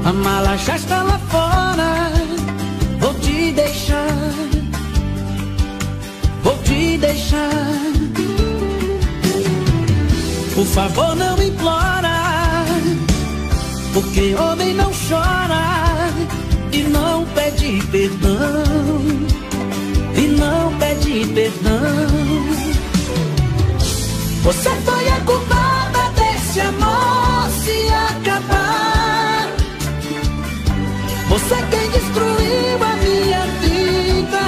A mala já está lá fora. Vou te deixar, vou te deixar. Por favor, não implora, porque homem não chora e não pede perdão, e não pede perdão. Você foi a culpada desse amor se acabar. Você quem destruiu a minha vida.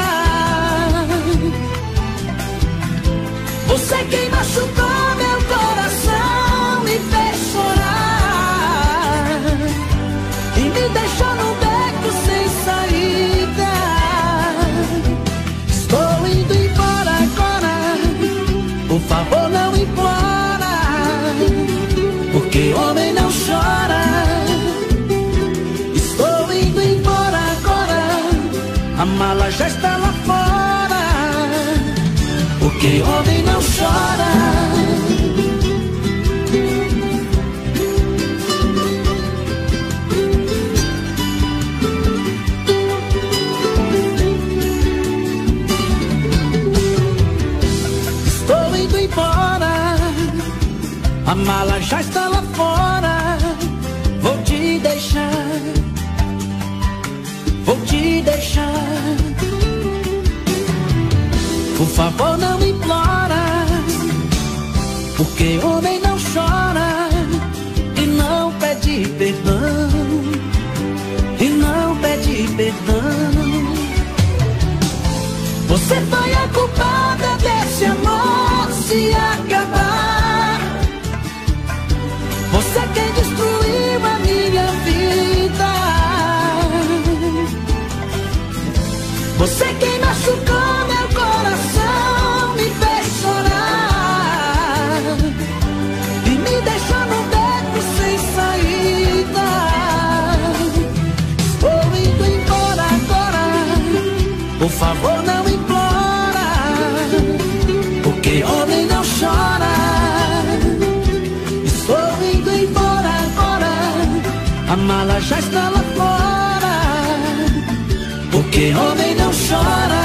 Você quem machucou meu coração, me fez chorar e me deixou num beco sem saída. Estou indo embora agora. Por favor, não implora, porque homem não chora. Estou indo embora agora. A mala já está lá fora, porque homem não chora. Estou indo embora. A mala já está lá fora. Vou te deixar, vou te deixar. Por favor, não implora, porque homem não chora e não pede perdão, e não pede perdão. Você foi a culpada desse amor se acabar. Você quem destruiu a minha vida. Você quem machucou meu coração, me fez chorar e me deixou num beco sem saída. Estou indo embora agora. Por favor, não implora, porque homem não chora. Estou indo embora agora. A mala já está lá fora, porque homem não chora.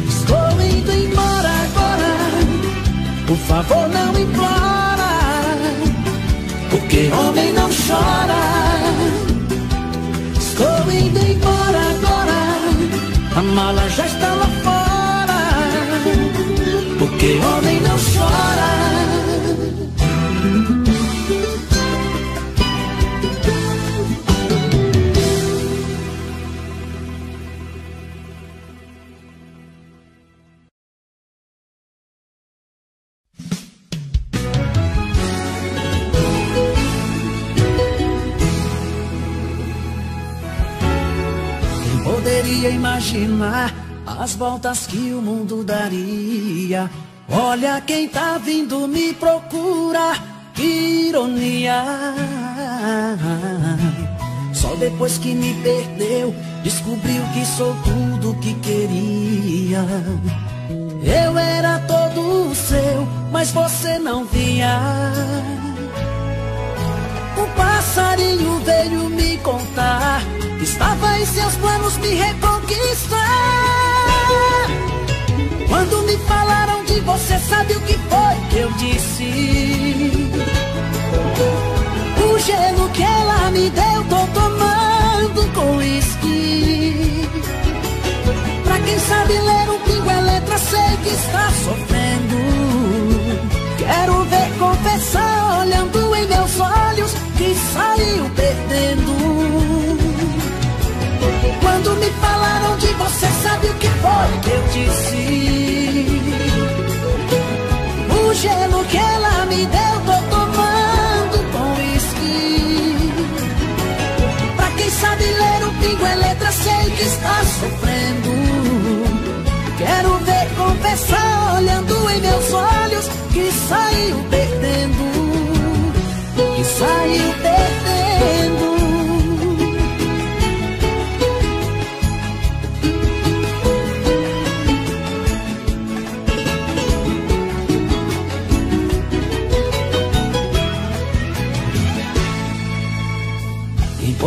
Estou indo embora agora. Por favor, não implora, porque homem não chora. Estou indo embora agora. A mala já está lá fora, porque homem não chora. Poderia imaginar as voltas que o mundo daria. Olha quem tá vindo me procurar, que ironia. Só depois que me perdeu, descobriu que sou tudo que queria. Eu era todo seu, mas você não via. Um passarinho veio me contar que estava em seus planos me reconquistar. Quando me falaram de você, sabe o que foi que eu disse? O gelo que ela me deu, tô tomando com uísque. Pra quem sabe ler um pingo é letra, sei que está sofrendo. Quero ver confessar, olhando em meus olhos, que saiu perdendo. Quando me falaram de você, sabe o que foi que eu disse? O gelo que ela me deu, tô tomando com uísque. Pra quem sabe ler o pingo é letra, sei que está sofrendo. Quero ver confessar, olhando em meus olhos, que saiu perdendo. Que saiu perdendo.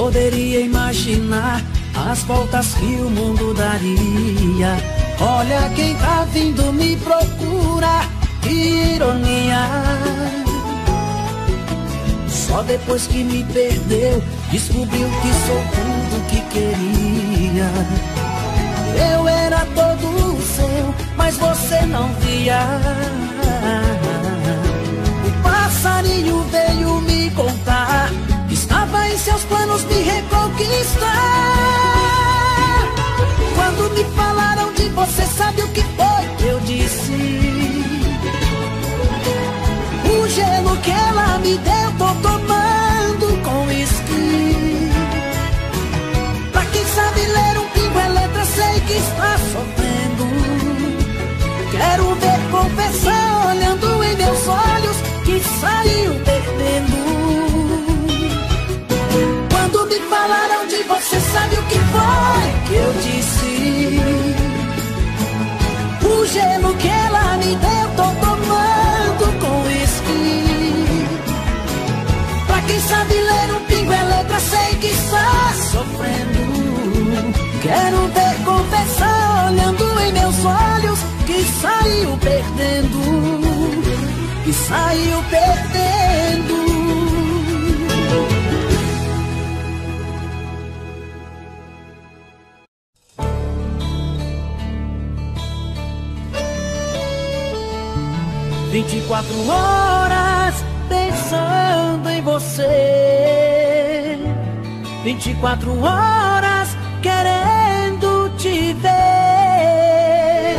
poderia imaginar as voltas que o mundo daria. Olha quem tá vindo me procurar, que ironia. Só depois que me perdeu, descobriu que sou tudo que queria. Eu era todo seu, mas você não via. O passarinho veio me contar que estava em seus planos me reconquistar. Quando me falaram de você, sabe o que foi que eu disse? O gelo que ela me deu, tô tomando com uísque. Pra quem sabe ler um pingo é letra, sei que está sofrendo. Quero ver confessar olhando em meus olhos que saiu perdendo. Quando me falaram de você, sabe o que foi que eu disse? O gelo que ela me deu, tô tomando com uísque. Pra quem sabe ler um pingo é letra, sei que está sofrendo. Quero ver confessar olhando em meus olhos que saiu perdendo, que saiu perdendo. 24 horas pensando em você, 24 horas querendo te ver,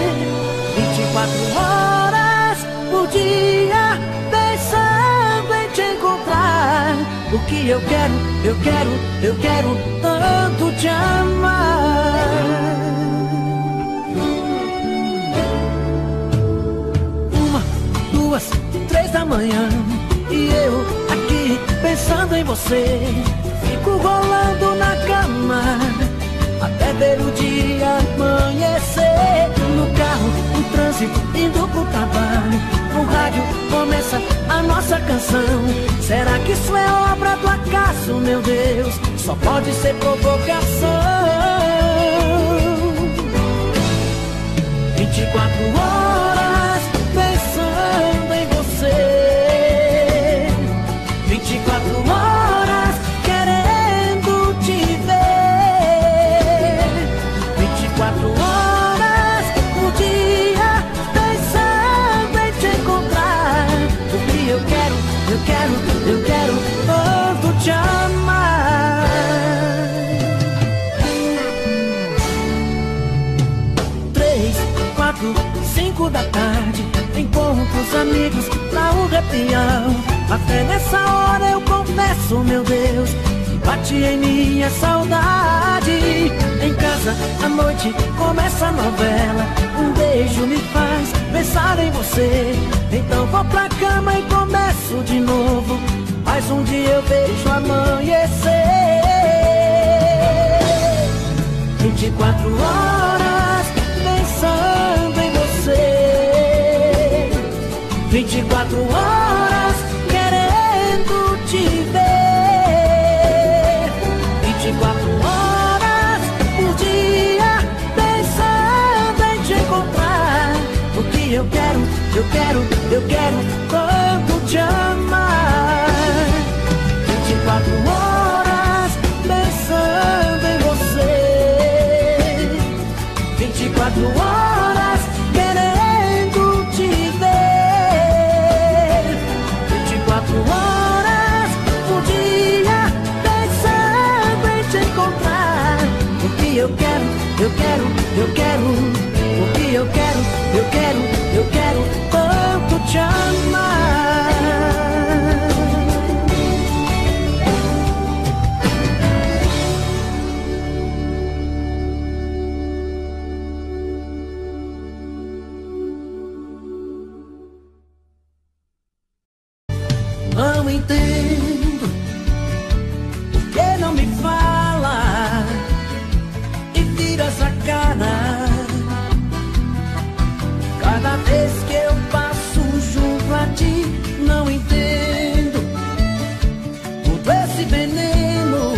24 horas por dia pensando em te encontrar. O que eu quero tanto te amar. Duas, 3 da manhã e eu aqui pensando em você. Fico rolando na cama até ver o dia amanhecer. No carro, no trânsito, indo pro trabalho, no rádio começa a nossa canção. Será que isso é obra do acaso, meu Deus? Só pode ser provocação. 24 horas pensando em você, 24 horas querendo te ver, 24 horas por dia pensando em te encontrar. O que eu quero tanto te amar. 3, 4, 5 da tarde, encontro os amigos lá o repião. Até nessa hora eu confesso, meu Deus, que bate em mim a saudade. Em casa, à noite, começa a novela. Um beijo me faz pensar em você. Então vou pra cama e começo de novo. Mais um dia eu vejo amanhecer. 24 horas pensando em você, 24 horas querendo te ver, 24 horas por dia pensando em te encontrar. O que eu quero tanto te amar. 24 horas pensando em você, 24 horas querendo te ver, 24 horas por dia pensando em te encontrar. O que eu quero, o que eu quero tanto te amar. Não entendo por que não me fala e vira essa cara. Cada vez que eu passo junto a ti, não entendo todo esse veneno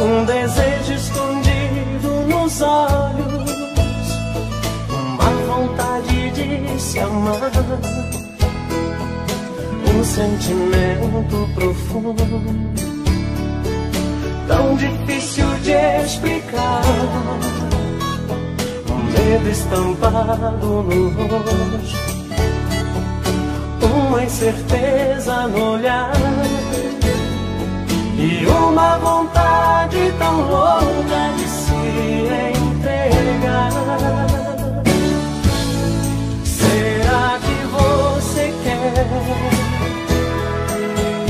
um desejo escondido nos olhos, uma vontade de se amar, um sentimento profundo, tão difícil de explicar, um medo estampado no rosto, uma incerteza no olhar e uma vontade tão louca de se entregar. Será que você quer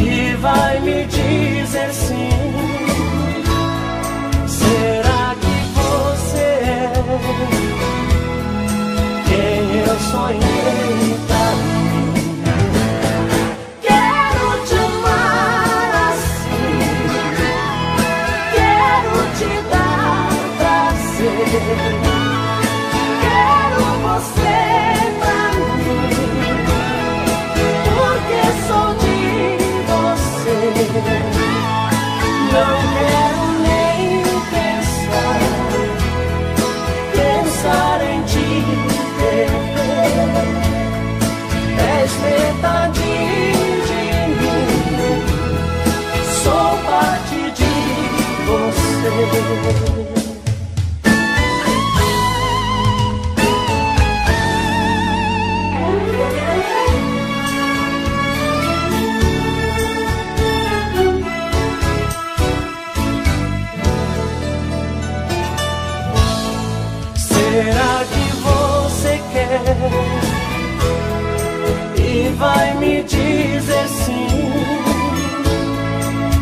e vai me dizer sim? Será que você é quem eu sonhei pra mim? Quero te amar assim, quero te dar prazer, quero você pra mim, porque sou de você. Não quero nem pensar em te perder. És metade de mim, sou parte de você. Será que você quer e vai me dizer sim?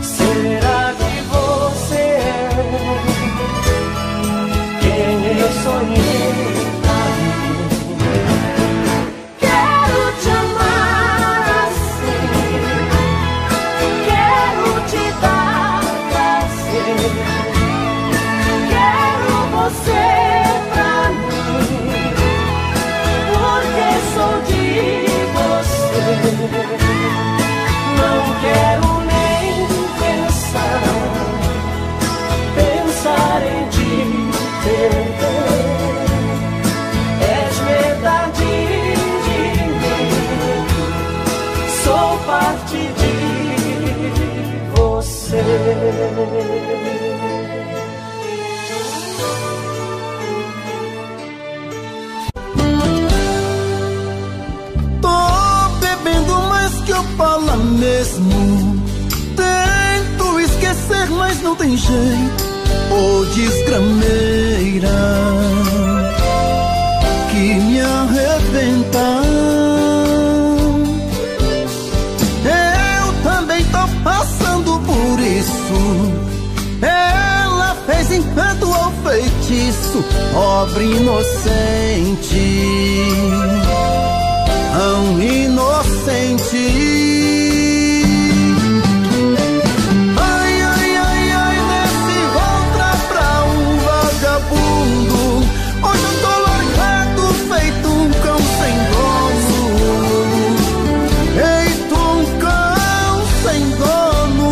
Será que você é quem eu sonhei pra mim? Quero te amar assim, quero te dar prazer, quero você não quero nem pensar em te perder. És metade de mim, sou parte de você. Fala mesmo, tento esquecer, mas não tem jeito. Ô desgrameira que me arrebenta. Eu também tô passando por isso. Ela fez encanto ao feitiço, pobre inocente, tão inocente. Hoje eu tô largado, feito um cão sem dono. Feito um cão sem dono.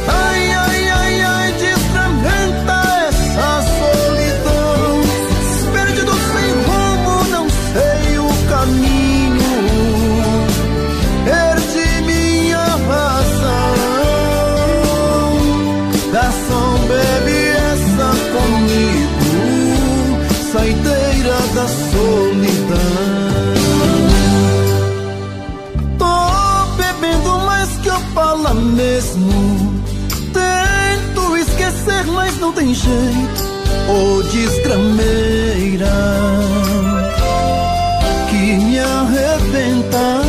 Ai, ai, ai, ai, desgramenta essa solidão. Perdido sem rumo, não sei o caminho. Perdi minha razão. Garçom, bebe comigo, saideira da solidão. Tô bebendo mais que eu falo mesmo. Tento esquecer, mas não tem jeito. Ô desgrameira que me arrebenta.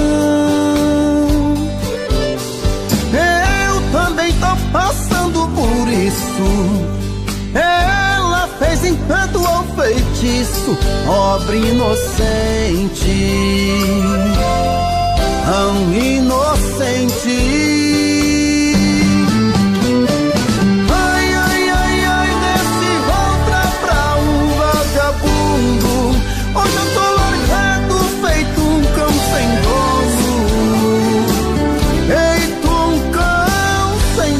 Eu também tô passando por isso. Ela fez encanto ao feitiço, pobre inocente, tão inocente. Ai, ai, ai, ai, desse outra pra um vagabundo. Hoje eu tô largado, feito um cão sem dono. Feito um cão sem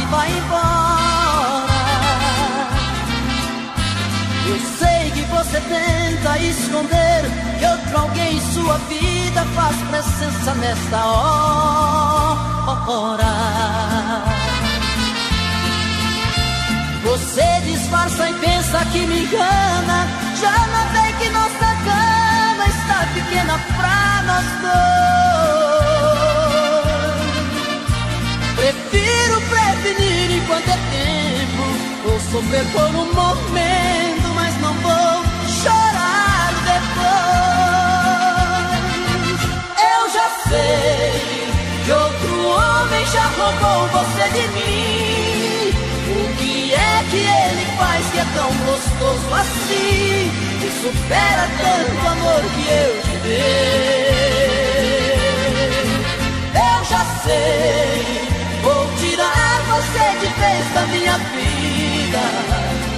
e vai embora. Eu sei que você tenta esconder que outro alguém em sua vida faz presença nesta hora. Você disfarça e pensa que me engana. Já notei que nossa cama está pequena pra nós dois. Prefiro prevenir enquanto é tempo. Vou sofrer por um momento, mas não vou chorar depois. Eu já sei que outro homem já roubou você de mim. O que é que ele faz que é tão gostoso assim, que supera tanto amor que eu te dei? Eu já sei, vou tirar você de vez da minha vida.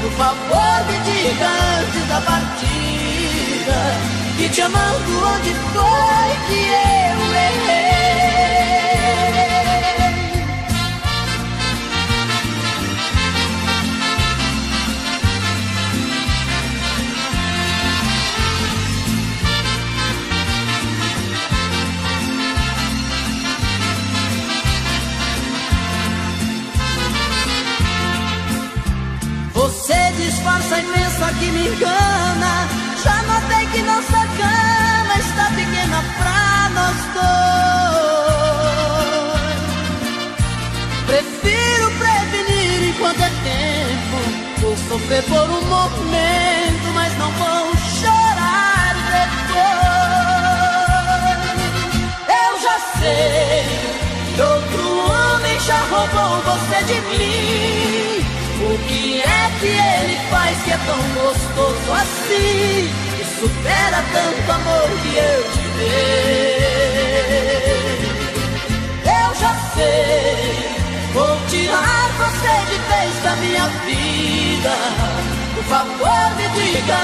Por favor me diga antes da partida, que te amando onde foi que eu errei. Você disfarça e pensa que me engana. Já notei que nossa cama está pequena pra nós dois. Prefiro prevenir enquanto é tempo. Vou sofrer por um momento, mas não vou chorar depois. Eu já sei que outro homem já roubou você de mim. O que é que ele faz que é tão gostoso assim, que supera tanto amor que eu te dei? Eu já sei, vou tirar você de vez da minha vida. Por favor me diga